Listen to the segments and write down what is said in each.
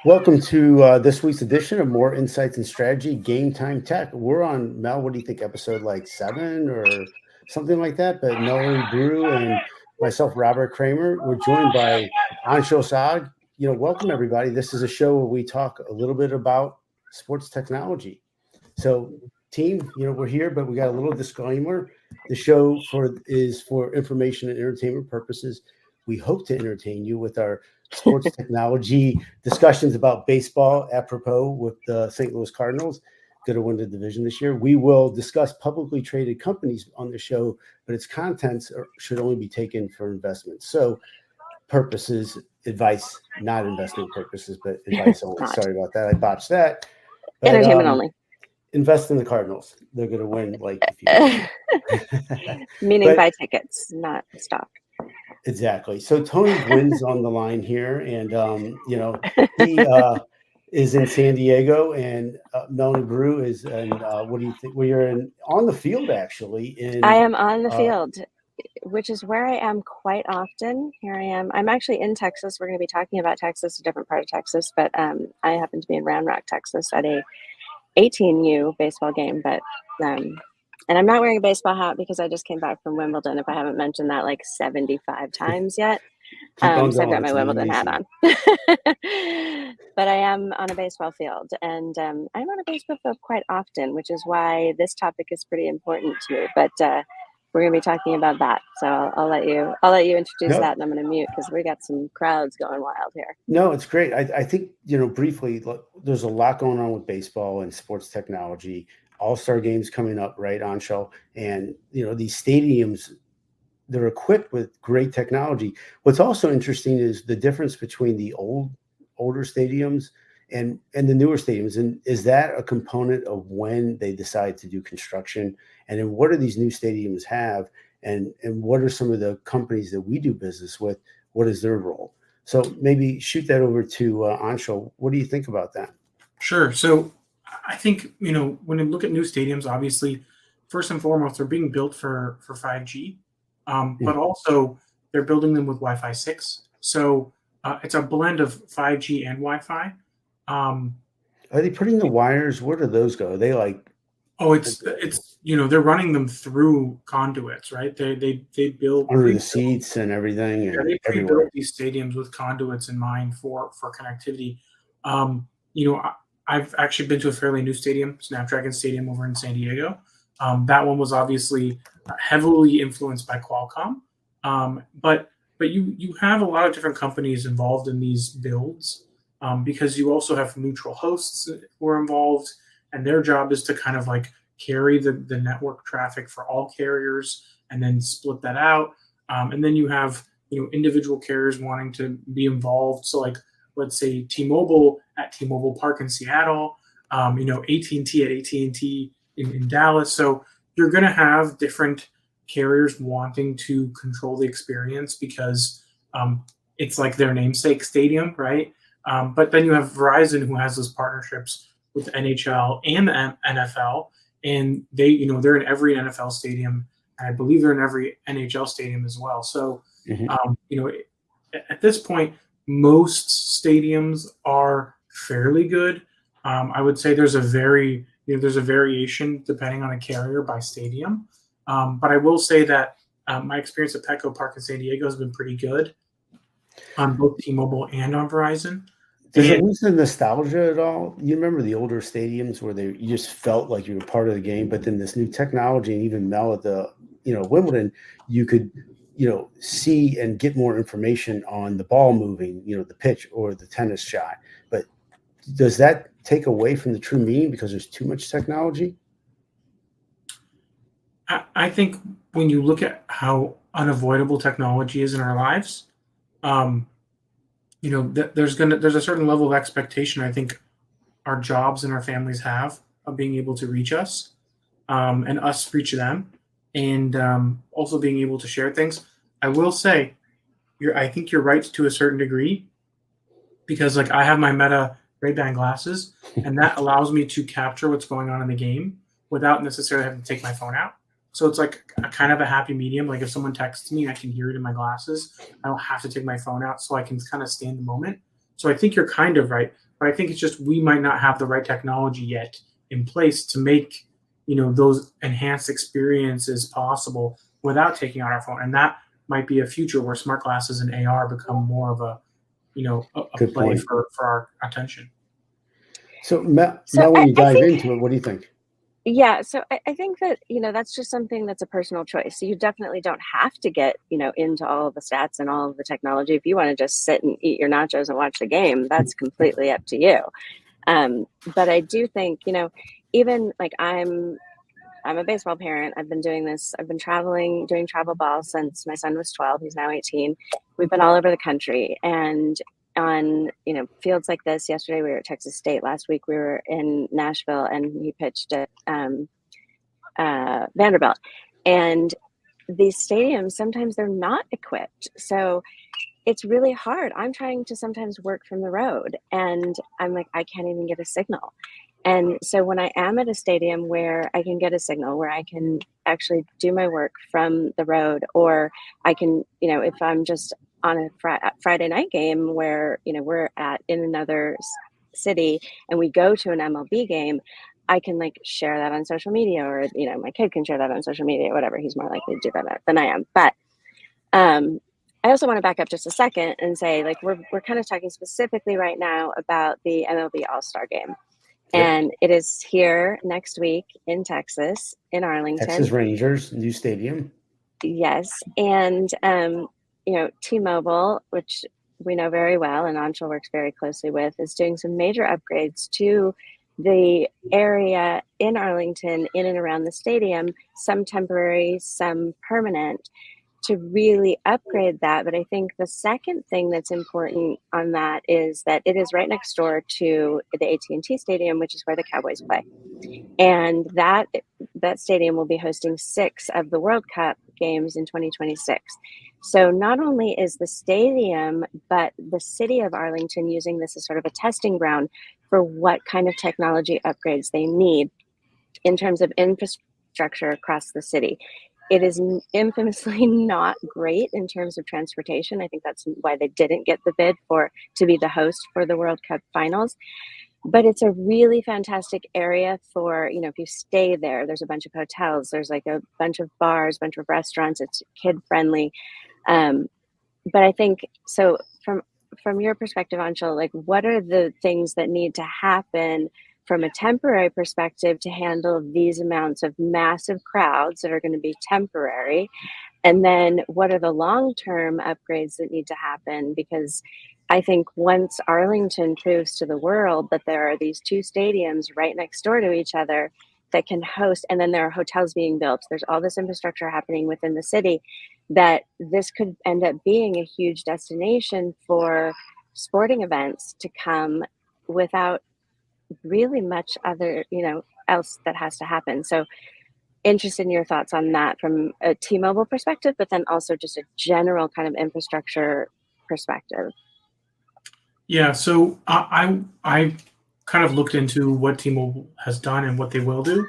Welcome to this week's edition of More Insights and Strategy Game Time Tech. We're on, Mel, what do you think, episode like 7 or something like that? But Melanie Brue and myself, Robert Kramer, we're joined by Anshel Sag. Welcome everybody. This is a show where we talk a little bit about sports technology. So, team, we're here, but we got a little disclaimer. The show is for information and entertainment purposes. We hope to entertain you with our sports technology discussions about baseball, apropos with the St. Louis Cardinals, going to win the division this year. We will discuss publicly traded companies on the show, but its contents should only be taken for investment. So purposes, advice, not investment purposes, but advice only. Sorry about that. I botched that. But, entertainment only. Invest in the Cardinals. They're going to win Meaning buy tickets, not stock. Exactly. So Tony Gwynn's on the line here, and he is in San Diego, and Melanie Brue is in. What do you think? Well, you're on the field actually. I am on the field, which is where I am quite often. Here I am. I'm actually in Texas. We're going to be talking about Texas, a different part of Texas, but I happen to be in Round Rock, Texas, at a 18U baseball game, but. And I'm not wearing a baseball hat because I just came back from Wimbledon, if I haven't mentioned that like 75 times yet. So I've got my Wimbledon hat on. But I am on a baseball field, and I'm on a baseball field quite often, which is why this topic is pretty important to me. But we're going to be talking about that. So I'll let you introduce that, and I'm going to mute because we got some crowds going wild here. No, it's great. I think, briefly, there's a lot going on with baseball and sports technology. All-Star Games coming up, right, Anshel? And, these stadiums, they're equipped with great technology. What's also interesting is the difference between the older stadiums and the newer stadiums. And is that a component of when they decide to do construction? And then what do these new stadiums have? And what are some of the companies that we do business with? What is their role? So maybe shoot that over to Anshel. What do you think about that? Sure. So I think, when you look at new stadiums, obviously, first and foremost, they're being built for 5G, but also they're building them with Wi-Fi 6. So it's a blend of 5G and Wi-Fi. Are they putting the wires? Where do those go? Are they like? Oh, it's they're running them through conduits, right? They build under the seats and everything. Yeah, they pre-built these stadiums with conduits in mind for connectivity. I've actually been to a fairly new stadium, Snapdragon Stadium over in San Diego. That one was obviously heavily influenced by Qualcomm. But you have a lot of different companies involved in these builds because you also have neutral hosts who are involved, and their job is to kind of like carry the network traffic for all carriers and then split that out. And then you have individual carriers wanting to be involved. So like, let's say T-Mobile at T-Mobile Park in Seattle, AT&T at AT&T in Dallas. So you're going to have different carriers wanting to control the experience because it's like their namesake stadium, right? But then you have Verizon, who has those partnerships with NHL and the NFL, and they're in every NFL stadium, and I believe they're in every NHL stadium as well. So at this point, most stadiums are fairly good. I would say there's a variation depending on a carrier by stadium. But I will say that my experience at Petco Park in San Diego has been pretty good on both T-Mobile and on Verizon. Does it lose the nostalgia at all? You remember the older stadiums where you just felt like you were part of the game, but then this new technology, and even Mel at the Wimbledon, you could see and get more information on the ball moving, the pitch or the tennis shot. But does that take away from the true meaning because there's too much technology? I think when you look at how unavoidable technology is in our lives, there's a certain level of expectation I think our jobs and our families have of being able to reach us and us reach them. And also being able to share things. I will say, I think you're right to a certain degree, because like I have my Meta Ray-Ban glasses, and that allows me to capture what's going on in the game without necessarily having to take my phone out. So it's like a kind of a happy medium. Like if someone texts me, I can hear it in my glasses. I don't have to take my phone out, so I can kind of stay in the moment. So I think you're kind of right, but I think it's just we might not have the right technology yet in place to make those enhanced experiences possible without taking out our phone, and that might be a future where smart glasses and AR become more of a Good play point. for our attention. So Mel, So when I you dive think, into it, what do you think? yeah, so I think that, that's just something that's a personal choice. So you definitely don't have to get, into all of the stats and all of the technology. If you want to just sit and eat your nachos and watch the game, that's completely up to you. But I do think, even like I'm a baseball parent. I've been doing this. I've been doing travel ball since my son was 12. He's now 18. We've been all over the country, and on fields like this. Yesterday we were at Texas State. Last week we were in Nashville, and he pitched at Vanderbilt. And these stadiums, sometimes they're not equipped, so it's really hard. I'm trying to sometimes work from the road, and I'm like, I can't even get a signal. And so when I am at a stadium where I can get a signal, where I can actually do my work from the road, or I can, if I'm just on a Friday night game where, we're in another city and we go to an MLB game, I can like share that on social media, or, my kid can share that on social media, or whatever. He's more likely to do that than I am. But I also want to back up just a second and say, like, we're kind of talking specifically right now about the MLB All-Star Game. And it is here next week in Texas, in Arlington. Texas Rangers, new stadium. Yes. And, T-Mobile, which we know very well and Anshel works very closely with, is doing some major upgrades to the area in Arlington, in and around the stadium, some temporary, some permanent, to really upgrade that. But I think the second thing that's important on that is that it is right next door to the AT&T Stadium, which is where the Cowboys play. And that stadium will be hosting 6 of the World Cup games in 2026. So not only is the stadium, but the city of Arlington using this as sort of a testing ground for what kind of technology upgrades they need in terms of infrastructure across the city. It is infamously not great in terms of transportation. I think that's why they didn't get the bid to be the host for the World Cup finals. But it's a really fantastic area for, if you stay there, there's a bunch of hotels, there's like a bunch of bars, bunch of restaurants, it's kid friendly. But I think, so from your perspective, Anshel, like, what are the things that need to happen from a temporary perspective to handle these amounts of massive crowds that are going to be temporary? And then what are the long-term upgrades that need to happen? Because I think once Arlington proves to the world that there are these 2 stadiums right next door to each other that can host, and then there are hotels being built, there's all this infrastructure happening within the city, that this could end up being a huge destination for sporting events to come without really much other, else that has to happen. So interested in your thoughts on that from a T-Mobile perspective, but then also just a general kind of infrastructure perspective. Yeah, so I kind of looked into what T-Mobile has done and what they will do.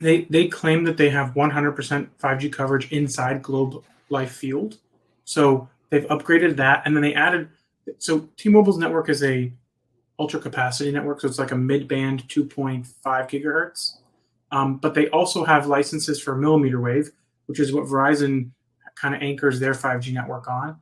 They claim that they have 100% 5G coverage inside Globe Life Field. So they've upgraded that, and then they added. So T-Mobile's network is a ultra capacity network, so it's like a mid-band 2.5 gigahertz. But they also have licenses for millimeter wave, which is what Verizon kind of anchors their 5G network on.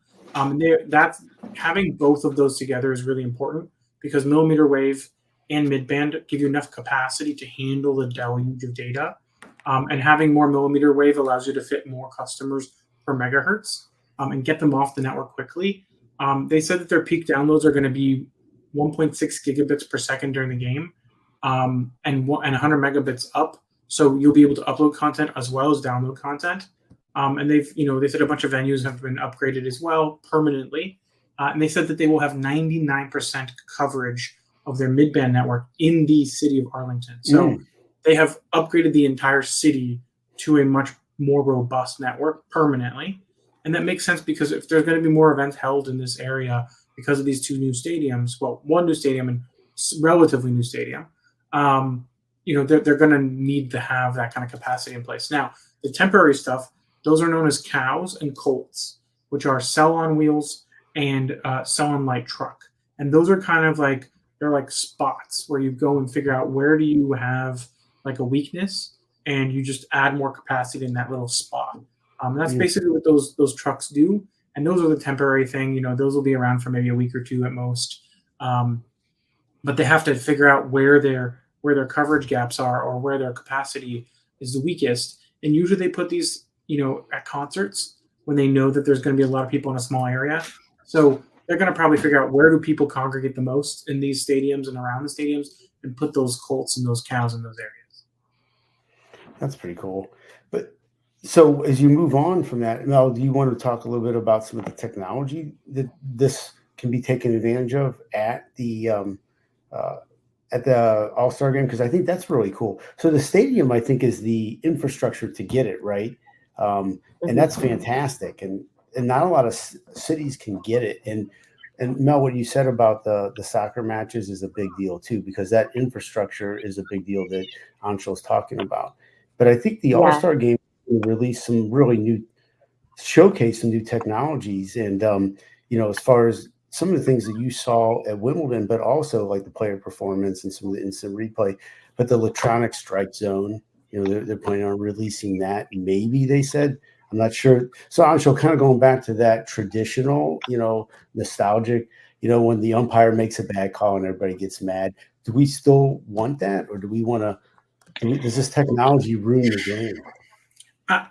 That's having both of those together is really important, because millimeter wave and mid-band give you enough capacity to handle the deluge of data. And having more millimeter wave allows you to fit more customers per megahertz and get them off the network quickly. They said that their peak downloads are going to be 1.6 gigabits per second during the game, and 100 megabits up. So you'll be able to upload content as well as download content. And they said a bunch of venues have been upgraded as well permanently. And they said that they will have 99% coverage of their mid-band network in the city of Arlington. So they have upgraded the entire city to a much more robust network permanently. And that makes sense, because if there's going to be more events held in this area because of these 2 new stadiums, well, 1 new stadium and relatively new stadium, they're going to need to have that kind of capacity in place. Now, the temporary stuff, those are known as cows and colts, which are cell on wheels and someone like truck. And those are kind of like, they're like spots where you go and figure out where do you have like a weakness, and you just add more capacity in that little spot. That's basically what those trucks do, and those are the temporary thing. You know, those will be around for maybe a week or two at most. But they have to figure out where their coverage gaps are, or where their capacity is the weakest. And usually they put these, you know, at concerts when they know that there's going to be a lot of people in a small area. So they're going to probably figure out where do people congregate the most in these stadiums and around the stadiums, and put those colts and those cows in those areas. That's pretty cool. But so as you move on from that, Mel, do you want to talk a little bit about some of the technology that this can be taken advantage of at the All-Star Game? Because I think that's really cool. So the stadium, I think, is the infrastructure to get it, right? And that's fantastic. And not a lot of cities can get it. And Mel, what you said about the soccer matches is a big deal too, because that infrastructure is a big deal that Anshel's talking about. But I think the All-Star Game will release some really showcase some new technologies. And, you know, as far as some of the things that you saw at Wimbledon, but also like the player performance and some of the instant replay, but the electronic strike zone, you know, they're planning on releasing that. Maybe they said, I'm not sure. So Anshel, kind of going back to that traditional, you know, nostalgic, you know, when the umpire makes a bad call and everybody gets mad. Do we still want that, or do we want to? Does this technology ruin the game?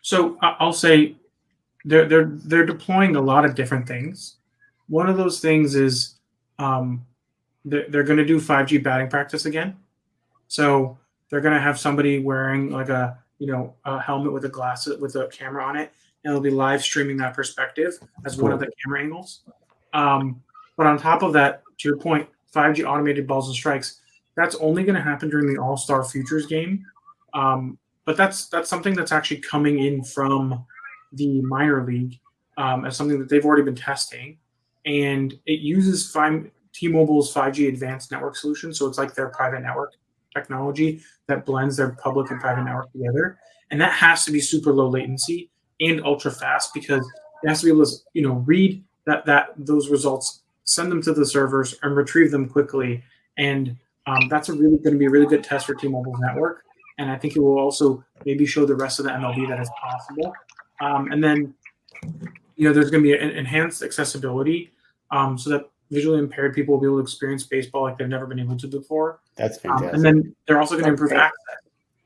So I'll say they're deploying a lot of different things. One of those things is they're going to do 5G batting practice again. So they're going to have somebody wearing like a helmet with a camera on it, and they'll be live streaming that perspective as one of the camera angles. But on top of that, to your point, 5G automated balls and strikes, that's only going to happen during the All-Star Futures game. But that's something that's actually coming in from the minor league as something that they've already been testing. And it uses T-Mobile's 5G advanced network solution. So it's like their private network technology that blends their public and private network together. And that has to be super low latency and ultra fast, because it has to be able to, you know, read those results, send them to the servers, and retrieve them quickly. And that's going to be a really good test for T-Mobile's network. And I think it will also maybe show the rest of the MLB that it's possible. And then, you know, there's going to be an enhanced accessibility so that visually impaired people will be able to experience baseball like they've never been able to before. That's fantastic. And then they're also going to improve access.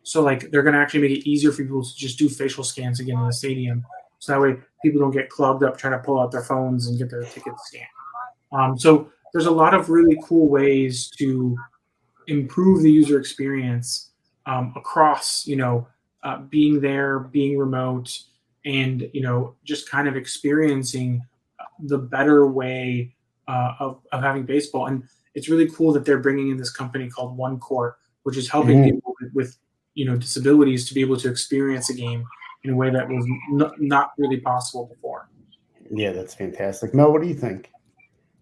So like they're going to actually make it easier for people to just do facial scans again in the stadium. So that way people don't get clogged up trying to pull out their phones and get their tickets scanned. So there's a lot of really cool ways to improve the user experience across, you know, being there, being remote, and, you know, just kind of experiencing the better way of having baseball. And it's really cool that they're bringing in this company called One Court, which is helping people with, you know, disabilities to be able to experience a game in a way that was not really possible before. Yeah, that's fantastic. Mel, what do you think?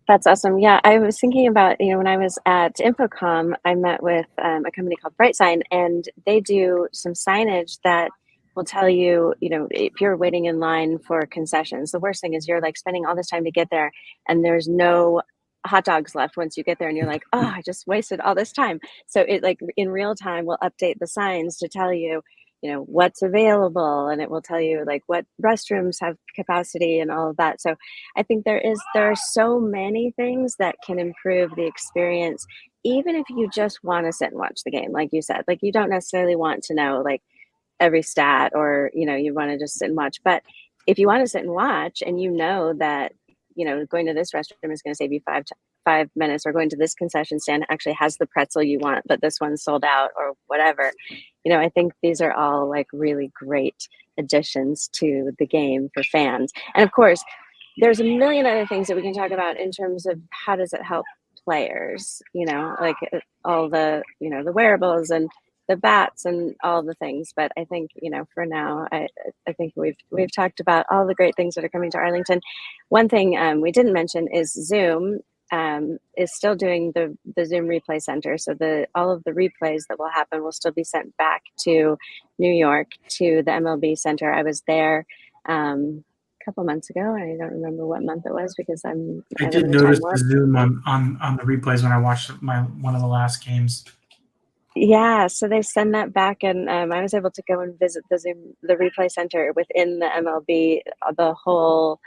That's awesome. Yeah, I was thinking about, you know, when I was at Infocom, I met with a company called BrightSign, and they do some signage that will tell you, you know, if you're waiting in line for concessions. The worst thing is you're like spending all this time to get there, and there's no hot dogs left once you get there, and you're like, oh, I just wasted all this time. So it, like, in real time will update the signs to tell you, you know, what's available, and it will tell you like what restrooms have capacity and all of that. So I think there are so many things that can improve the experience, even if you just want to sit and watch the game. Like you said, like you don't necessarily want to know like every stat, or, you know, you want to just sit and watch. But if you want to sit and watch, and you know that, you know, going to this restroom is going to save you 5 minutes, or going to this concession stand actually has the pretzel you want, but this one's sold out, or whatever. You know, I think these are all like really great additions to the game for fans. And of course, there's a million other things that we can talk about in terms of how does it help players, you know, like all the, you know, the wearables and the bats and all the things. But I think, you know, for now, I think we've talked about all the great things that are coming to Arlington. One thing we didn't mention is Zoom is still doing the Zoom replay center. So all of the replays that will happen will still be sent back to New York, to the MLB center. I was there couple months ago. I don't remember what month it was because I live did in notice time the warp. zoom on the replays when I watched one of the last games. Yeah, so they send that back, and I was able to go and visit the replay center within the MLB, the whole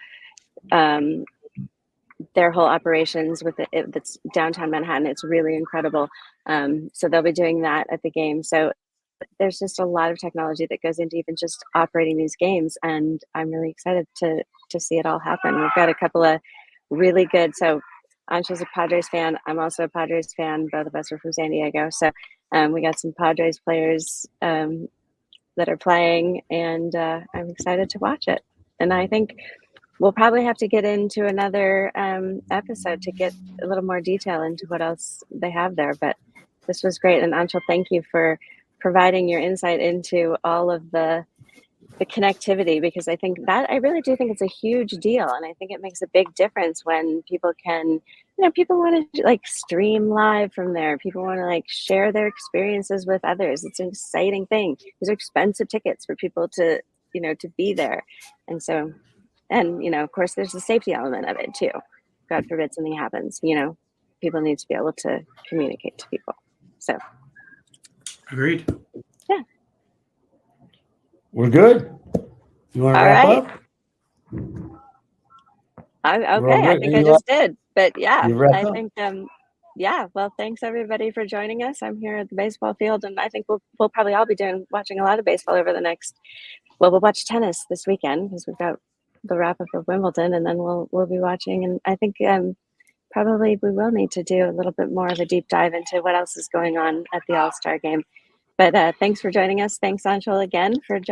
their whole operations with that's downtown Manhattan. It's really incredible. So they'll be doing that at the game. So there's just a lot of technology that goes into even just operating these games, and I'm really excited to see it all happen. We've got a couple of really good. So Anshel's a Padres fan. I'm also a Padres fan. Both of us are from San Diego. So we got some Padres players that are playing, and I'm excited to watch it. And I think we'll probably have to get into another episode to get a little more detail into what else they have there. But this was great. And Anshel, thank you for providing your insight into all of the connectivity, because I really do think it's a huge deal. And I think it makes a big difference when people can, people want to like stream live from there. People want to like share their experiences with others. It's an exciting thing. These are expensive tickets for people to be there. And so, and, of course, there's the safety element of it, too. God forbid something happens, people need to be able to communicate to people. So. Agreed. Yeah. We're good. You want to wrap up? Okay, I think I just did. But yeah, I think, well, thanks everybody for joining us. I'm here at the baseball field, and I think we'll probably all be watching a lot of baseball over the next, we'll watch tennis this weekend because we've got the wrap up of Wimbledon, and then we'll be watching. And I think probably we will need to do a little bit more of a deep dive into what else is going on at the All-Star Game. But thanks for joining us. Thanks, Anshel, again for